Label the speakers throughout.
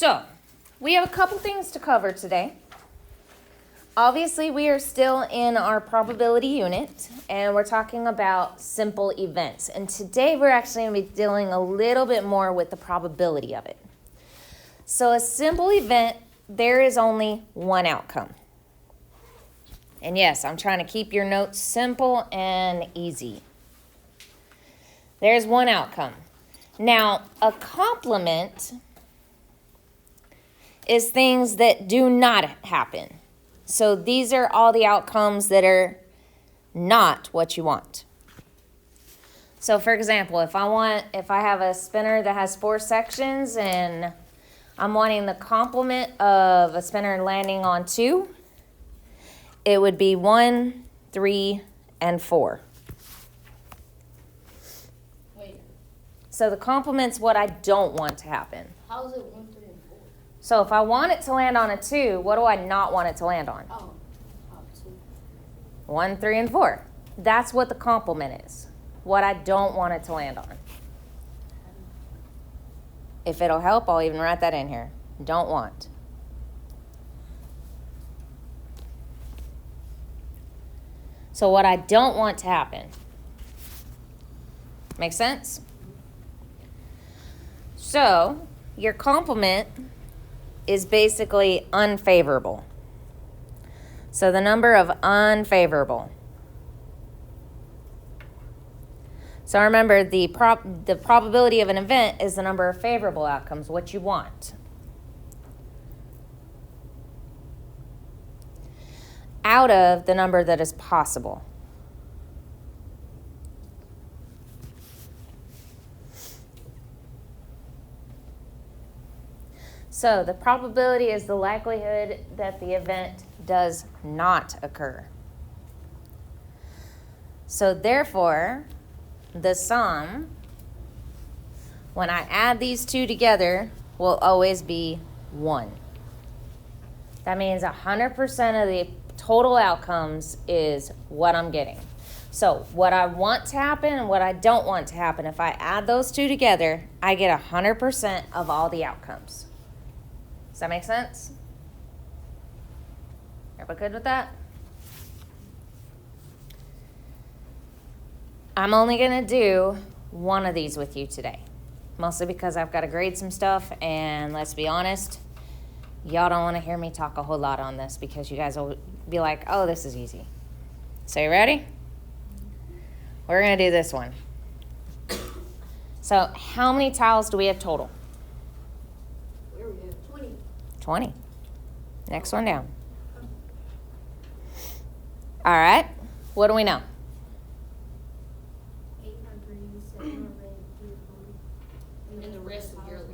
Speaker 1: So, we have a couple things to cover today. Obviously, we are still in our probability unit, and we're talking about simple events. And today, we're actually going to be dealing a little bit more with the probability of it. So, a simple event, there is only one outcome. And yes, I'm trying to keep your notes simple and easy. There's one outcome. Now, a complement is things that do not happen. So these are all the outcomes that are not what you want. So for example, if I have a spinner that has 4 sections and I'm wanting the complement of a spinner landing on 2, it would be 1, 3, and 4.
Speaker 2: Wait.
Speaker 1: So the complement's what I don't want to happen.
Speaker 2: How is it 1, 3, and 4?
Speaker 1: So if I want it to land on a 2, what do I not want it to land on?
Speaker 2: 2.
Speaker 1: 1, 3, and 4. That's what the complement is. What I don't want it to land on. If it'll help, I'll even write that in here. Don't want. So what I don't want to happen. Make sense? So your complement is basically unfavorable. So the number of unfavorable. So remember, the probability of an event is the number of favorable outcomes, what you want. Out of the number that is possible. So the probability is the likelihood that the event does not occur. So therefore, the sum, when I add these two together, will always be 1. That means 100% of the total outcomes is what I'm getting. So what I want to happen and what I don't want to happen, if I add those two together, I get 100% of all the outcomes. Does that make sense? Everybody good with that? I'm only going to do one of these with you today, mostly because I've got to grade some stuff, and let's be honest, y'all don't want to hear me talk a whole lot on this because you guys will be like, oh, this is easy. So you ready? We're going to do this one. So how many tiles do we have total? 20. Next one down. All right. What do we know?
Speaker 2: 807 red, 3 and the rest of yellow.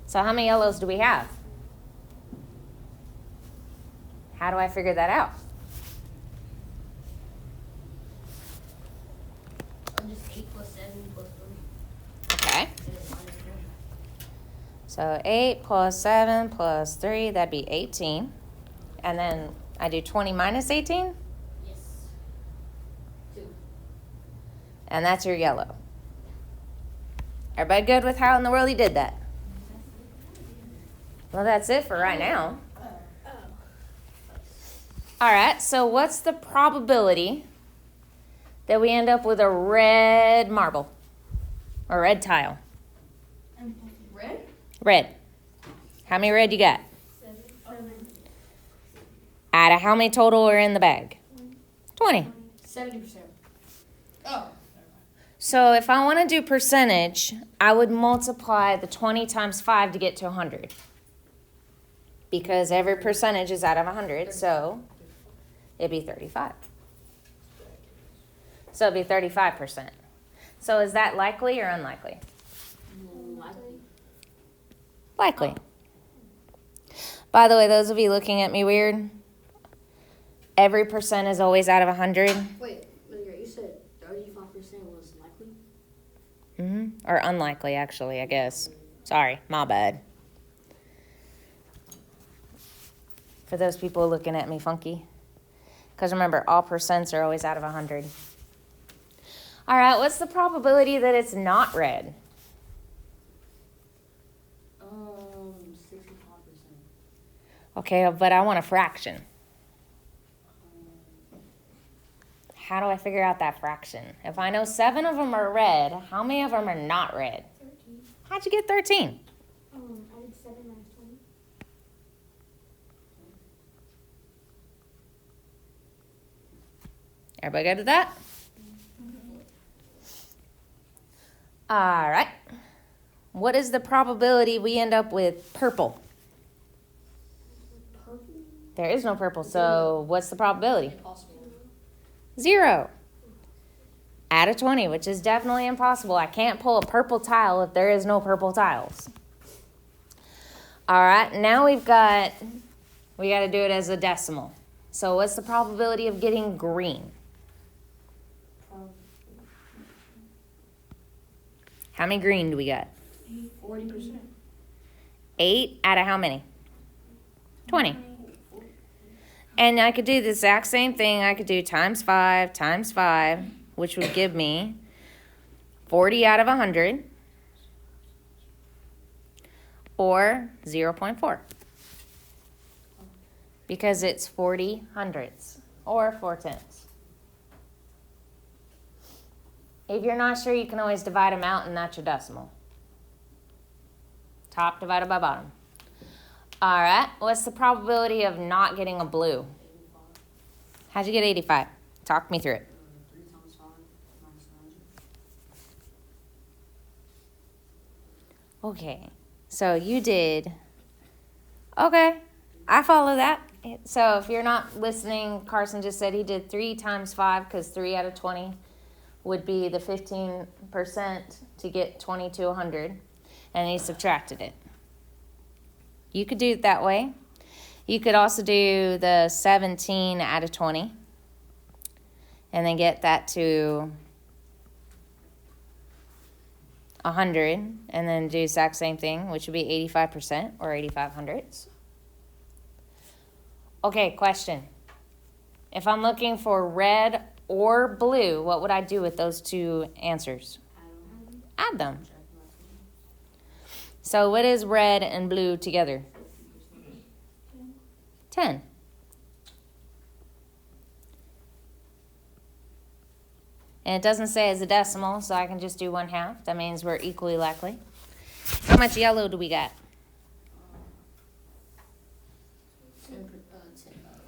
Speaker 1: So how many yellows do we have? How do I figure that out?
Speaker 2: Just 8 plus 7 plus 3.
Speaker 1: Okay. So 8 plus 7 plus 3, that'd be 18. And then I do 20 minus 18?
Speaker 2: Yes. 2.
Speaker 1: And that's your yellow. Everybody good with how in the world he did that? Well, that's it for right now. All right, so what's the probability that we end up with a red marble or red tile?
Speaker 2: Red?
Speaker 1: Red. How many red you got?
Speaker 2: 7.
Speaker 1: Out of how many total are in the bag? 20.
Speaker 2: 70%. Oh.
Speaker 1: So if I want to do percentage, I would multiply the 20 times 5 to get to 100. Because every percentage is out of 100, so it'd be 35. So it'd be 35%. So is that likely or unlikely? Likely. By the way, those of you looking at me weird, every percent is always out of 100.
Speaker 2: Wait, you said 35% was likely?
Speaker 1: Or unlikely, actually, I guess. Sorry, my bad. For those people looking at me funky. Because remember, all percents are always out of 100. All right, what's the probability that it's not red? Okay, but I want a fraction. How do I figure out that fraction? If I know 7 of them are red, how many of them are not red?
Speaker 2: 13.
Speaker 1: How'd you get 13?
Speaker 2: I did 7 minus 20.
Speaker 1: Everybody good with that? All right. What is the probability we end up with purple?
Speaker 2: Purple.
Speaker 1: There is no purple, so what's the probability?
Speaker 3: Impossible.
Speaker 1: 0 out of 20, which is definitely impossible. I can't pull a purple tile if there is no purple tiles. All right, now we got to do it as a decimal. So what's the probability of getting green? How many green do we got?
Speaker 3: 40%.
Speaker 1: 8 out of how many? 20. And I could do the exact same thing. I could do times 5, which would give me 40 out of 100, or 0.4. Because it's 40 hundredths, or 4/10. If you're not sure, you can always divide them out, and that's your decimal. Top divided by bottom. All right, what's the probability of not getting a blue? How'd you get 85? Talk me through it.
Speaker 3: 3 times 5 minus 9.
Speaker 1: Okay, so you did, okay, I follow that. So if you're not listening, Carson just said he did 3 times 5 because 3 out of 20 would be the 15% to get 20 to 100, and he subtracted it. You could do it that way. You could also do the 17 out of 20 and then get that to 100 and then do the exact same thing, which would be 85% or 85 hundredths. Okay, question. If I'm looking for red or blue, what would I do with those two answers? Add them. So what is red and blue together? 10. And it doesn't say as a decimal, so I can just do 1/2. That means we're equally likely. How much yellow do we got?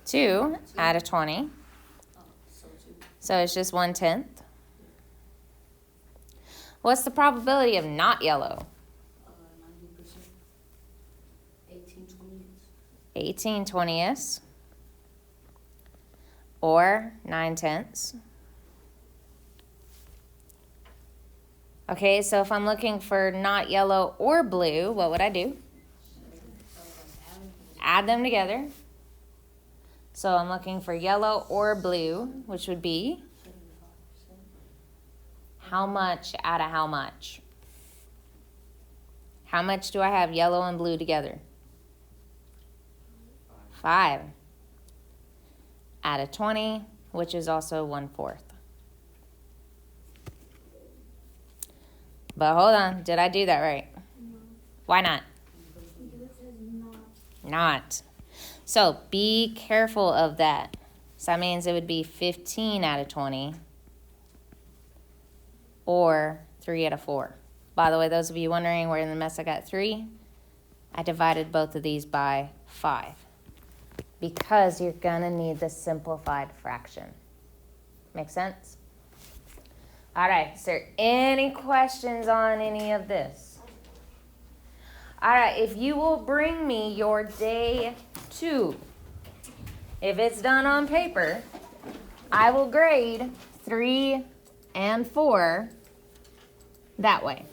Speaker 1: 2 out of 20. So it's just 1/10. What's the probability of not yellow?
Speaker 3: 90%. 18/20.
Speaker 1: 18/20, or 9/10. Okay, so if I'm looking for not yellow or blue, what would I do? Add them together. So I'm looking for yellow or blue, which would be
Speaker 3: 75%.
Speaker 1: how much out of how much? How much do I have yellow and blue together? 5 out of 20, which is also 1/4. But hold on, did I do that right?
Speaker 2: No.
Speaker 1: Why not?
Speaker 2: Because it says not.
Speaker 1: Not. So be careful of that. So that means it would be 15 out of 20 or 3 out of 4. By the way, those of you wondering where in the mess I got 3, I divided both of these by 5 because you're going to need the simplified fraction. Make sense? All right, is there any questions on any of this? All right, if you will bring me your day 2, if it's done on paper, I will grade 3 and 4 that way.